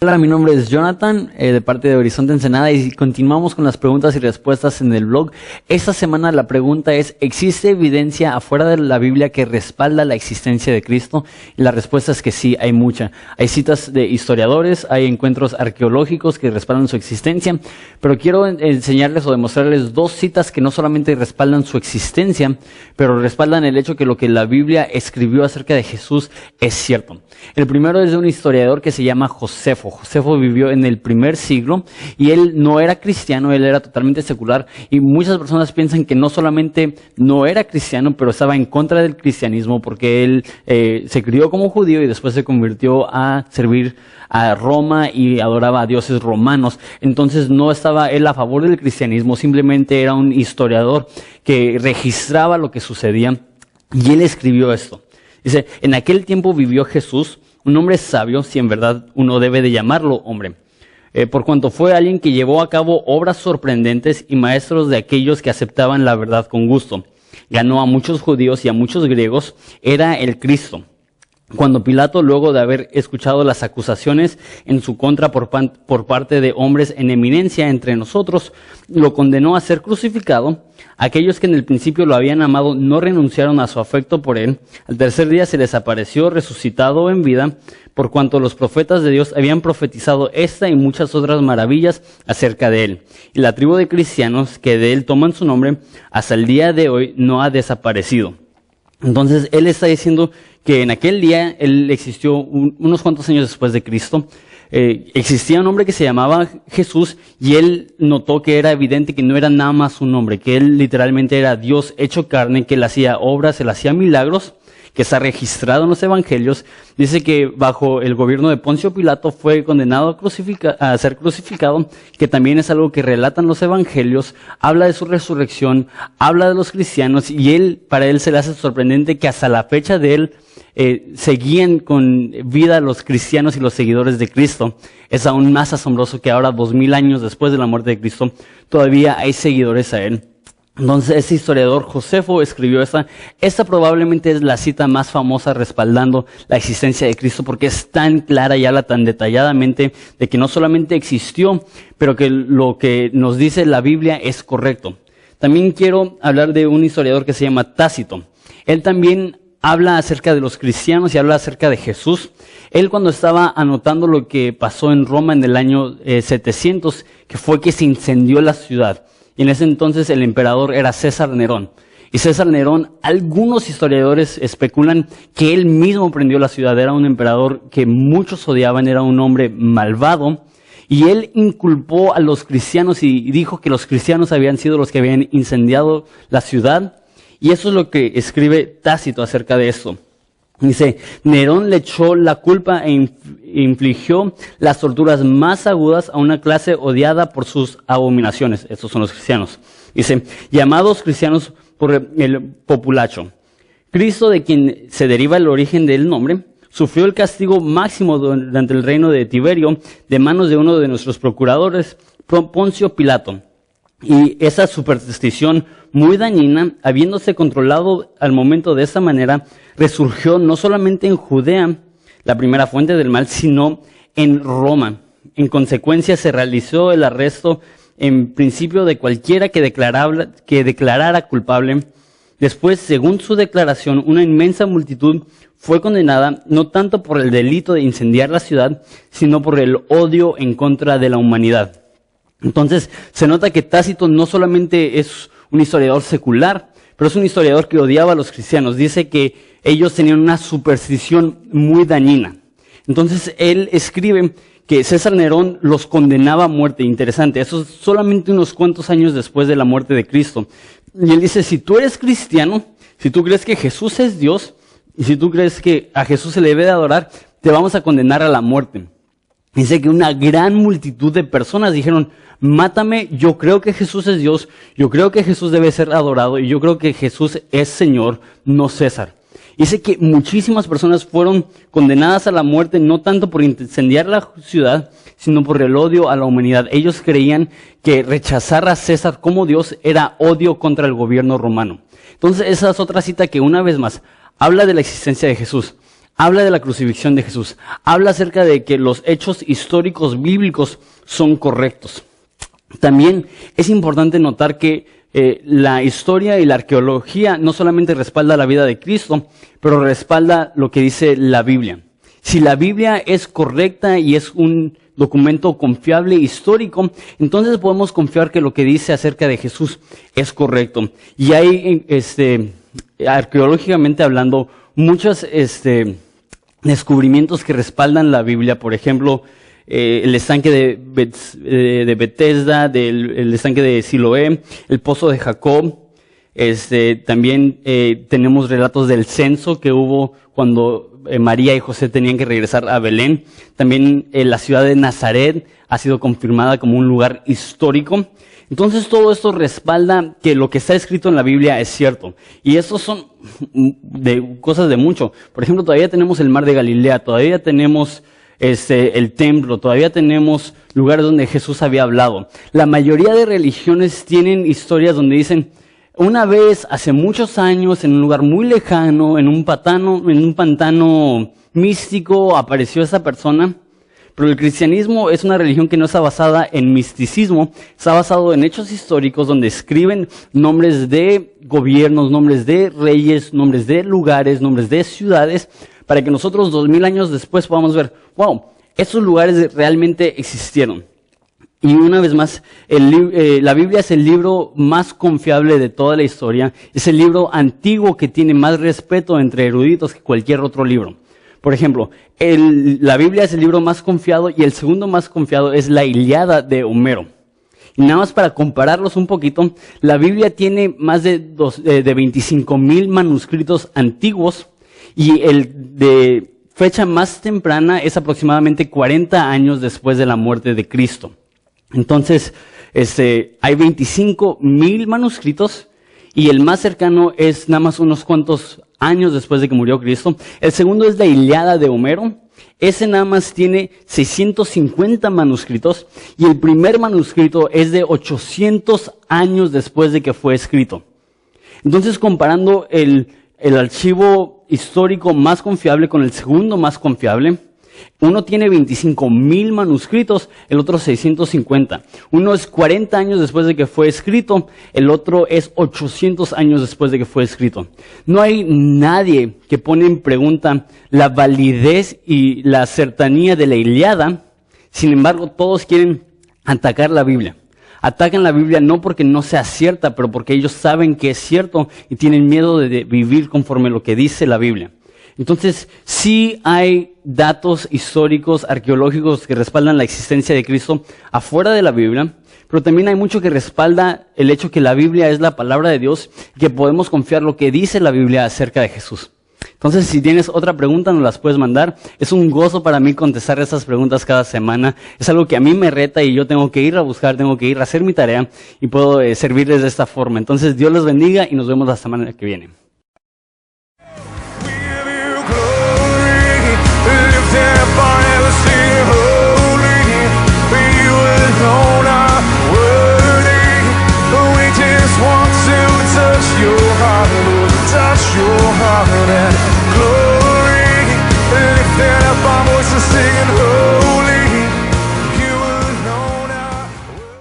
Hola, mi nombre es Jonathan, de parte de Horizonte Ensenada, y continuamos con las preguntas y respuestas en el blog. Esta semana la pregunta es: ¿existe evidencia afuera de la Biblia que respalda la existencia de Cristo? Y la respuesta es que sí, hay mucha. Hay citas de historiadores, hay encuentros arqueológicos que respaldan su existencia, pero quiero enseñarles o demostrarles dos citas que no solamente respaldan su existencia, pero respaldan el hecho que lo que la Biblia escribió acerca de Jesús es cierto. El primero es de un historiador que se llama Josefo. Josefo vivió en el primer siglo y él no era cristiano, él era totalmente secular, y muchas personas piensan que no solamente no era cristiano, pero estaba en contra del cristianismo porque él se crió como judío y después se convirtió a servir a Roma y adoraba a dioses romanos. Entonces no estaba él a favor del cristianismo, simplemente era un historiador que registraba lo que sucedía, y él escribió esto. Dice: en aquel tiempo vivió Jesús, un hombre sabio, si en verdad uno debe de llamarlo hombre, por cuanto fue alguien que llevó a cabo obras sorprendentes y maestros de aquellos que aceptaban la verdad con gusto. Ganó a muchos judíos y a muchos griegos, era el Cristo. Cuando Pilato, luego de haber escuchado las acusaciones en su contra por parte de hombres en eminencia entre nosotros, lo condenó a ser crucificado, aquellos que en el principio lo habían amado no renunciaron a su afecto por él. Al tercer día se les apareció resucitado en vida, por cuanto los profetas de Dios habían profetizado esta y muchas otras maravillas acerca de él. Y la tribu de cristianos que de él toman su nombre, hasta el día de hoy no ha desaparecido. Entonces, él está diciendo que en aquel día, él existió unos cuantos años después de Cristo, existía un hombre que se llamaba Jesús, y él notó que era evidente que no era nada más un hombre, que él literalmente era Dios hecho carne, que él hacía obras, él hacía milagros, que está registrado en los evangelios. Dice que bajo el gobierno de Poncio Pilato fue condenado a ser crucificado, que también es algo que relatan los evangelios, habla de su resurrección, habla de los cristianos, y para él se le hace sorprendente que hasta la fecha de él seguían con vida los cristianos y los seguidores de Cristo. Es aún más asombroso que ahora, 2000 años después de la muerte de Cristo, todavía hay seguidores a él. Entonces, ese historiador Josefo escribió esta probablemente es la cita más famosa respaldando la existencia de Cristo, porque es tan clara y habla tan detalladamente de que no solamente existió, pero que lo que nos dice la Biblia es correcto. También quiero hablar de un historiador que se llama Tácito. Él también habla acerca de los cristianos y habla acerca de Jesús. Él, cuando estaba anotando lo que pasó en Roma en el año 700, que fue que se incendió la ciudad. Y en ese entonces el emperador era César Nerón. Y César Nerón, algunos historiadores especulan que él mismo prendió la ciudad. Era un emperador que muchos odiaban, era un hombre malvado. Y él inculpó a los cristianos y dijo que los cristianos habían sido los que habían incendiado la ciudad. Y eso es lo que escribe Tácito acerca de esto. Dice: Nerón le echó la culpa e infligió las torturas más agudas a una clase odiada por sus abominaciones. Estos son los cristianos. Dice: llamados cristianos por el populacho. Cristo, de quien se deriva el origen del nombre, sufrió el castigo máximo durante el reino de Tiberio de manos de uno de nuestros procuradores, Poncio Pilato. Y esa superstición muy dañina, habiéndose controlado al momento de esta manera, resurgió no solamente en Judea, la primera fuente del mal, sino en Roma. En consecuencia, se realizó el arresto en principio de cualquiera que declarara culpable. Después, según su declaración, una inmensa multitud fue condenada no tanto por el delito de incendiar la ciudad, sino por el odio en contra de la humanidad. Entonces, se nota que Tácito no solamente es un historiador secular, pero es un historiador que odiaba a los cristianos. Dice que ellos tenían una superstición muy dañina. Entonces, él escribe que César Nerón los condenaba a muerte. Interesante, eso es solamente unos cuantos años después de la muerte de Cristo. Y él dice: si tú eres cristiano, si tú crees que Jesús es Dios, y si tú crees que a Jesús se le debe de adorar, te vamos a condenar a la muerte. Dice que una gran multitud de personas dijeron: mátame, yo creo que Jesús es Dios, yo creo que Jesús debe ser adorado, y yo creo que Jesús es Señor, no César. Dice que muchísimas personas fueron condenadas a la muerte, no tanto por incendiar la ciudad, sino por el odio a la humanidad. Ellos creían que rechazar a César como Dios era odio contra el gobierno romano. Entonces, esa es otra cita que, una vez más, habla de la existencia de Jesús. habla de la crucifixión de Jesús, habla acerca de que los hechos históricos bíblicos son correctos. También es importante notar que la historia y la arqueología no solamente respalda la vida de Cristo, pero respalda lo que dice la Biblia. Si la Biblia es correcta y es un documento confiable histórico, entonces podemos confiar que lo que dice acerca de Jesús es correcto. Y hay, arqueológicamente hablando, muchos descubrimientos que respaldan la Biblia. Por ejemplo, el estanque de Bethesda, el estanque de Siloé, el pozo de Jacob. También tenemos relatos del censo que hubo cuando María y José tenían que regresar a Belén. También la ciudad de Nazaret ha sido confirmada como un lugar histórico. Entonces todo esto respalda que lo que está escrito en la Biblia es cierto. Y estos son cosas de mucho. Por ejemplo, todavía tenemos el mar de Galilea, todavía tenemos el templo, todavía tenemos lugares donde Jesús había hablado. La mayoría de religiones tienen historias donde dicen, una vez, hace muchos años, en un lugar muy lejano, en un pantano místico, apareció esa persona. Pero el cristianismo es una religión que no está basada en misticismo, está basado en hechos históricos donde escriben nombres de gobiernos, nombres de reyes, nombres de lugares, nombres de ciudades, para que nosotros 2000 años después podamos ver, wow, estos lugares realmente existieron. Y una vez más, la Biblia es el libro más confiable de toda la historia. Es el libro antiguo que tiene más respeto entre eruditos que cualquier otro libro. Por ejemplo, la Biblia es el libro más confiado y el segundo más confiado es la Ilíada de Homero. Y nada más para compararlos un poquito, la Biblia tiene más de 25,000 manuscritos antiguos y el de fecha más temprana es aproximadamente 40 años después de la muerte de Cristo. Entonces, hay 25,000 manuscritos y el más cercano es nada más unos cuantos años después de que murió Cristo. El segundo es la Ilíada de Homero. Ese nada más tiene 650 manuscritos y el primer manuscrito es de 800 años después de que fue escrito. Entonces, comparando el archivo histórico más confiable con el segundo más confiable, uno tiene 25,000 manuscritos, el otro 650. Uno es 40 años después de que fue escrito, el otro es 800 años después de que fue escrito. No hay nadie que pone en pregunta la validez y la cercanía de la Ilíada. Sin embargo, todos quieren atacar la Biblia. Atacan la Biblia no porque no sea cierta, pero porque ellos saben que es cierto y tienen miedo de vivir conforme lo que dice la Biblia. Entonces, sí hay datos históricos, arqueológicos que respaldan la existencia de Cristo afuera de la Biblia, pero también hay mucho que respalda el hecho que la Biblia es la palabra de Dios y que podemos confiar lo que dice la Biblia acerca de Jesús. Entonces, si tienes otra pregunta, nos las puedes mandar. Es un gozo para mí contestar esas preguntas cada semana. Es algo que a mí me reta y yo tengo que ir a buscar, tengo que ir a hacer mi tarea y puedo servirles de esta forma. Entonces, Dios los bendiga y nos vemos la semana que viene. Touch your heart and